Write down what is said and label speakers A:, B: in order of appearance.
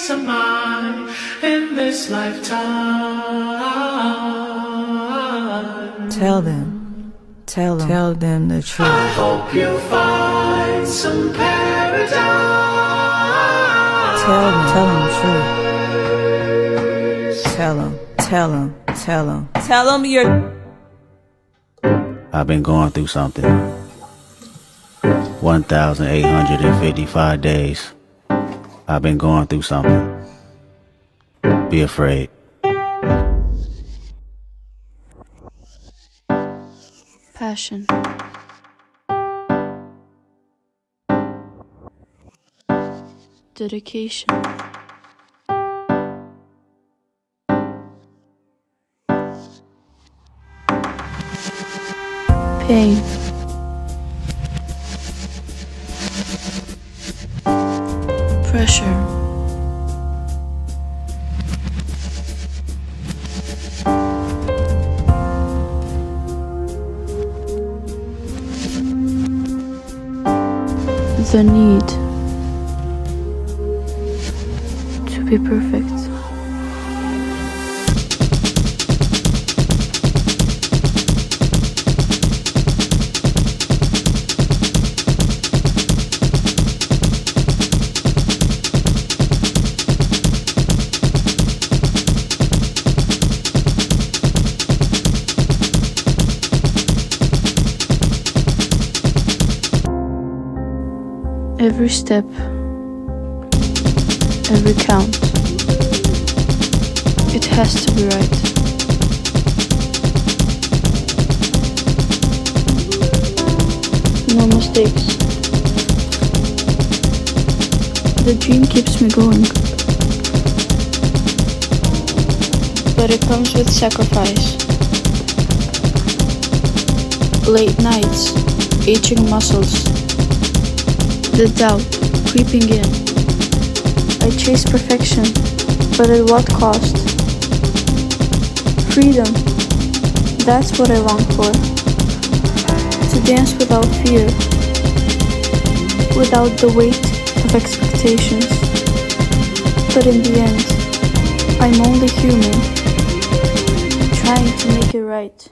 A: peace of mind in this lifetime.
B: Tell them the truth.
A: I hope you find some paradise.
B: Tell them the truth. Tell them you're...
C: I've been going through something. 1,855 days. I've been going through something. Be afraid.
D: Passion. Dedication. Pain. Pressure. The need to be perfect. Every step, every count, it has to be right. No mistakes. The dream keeps me going, but it comes with sacrifice. Late nights, aching muscles, the doubt creeping in. I chase perfection, but at what cost? Freedom, that's what I long for. To dance without fear, without the weight of expectations. But in the end, I'm only human, trying to make it right.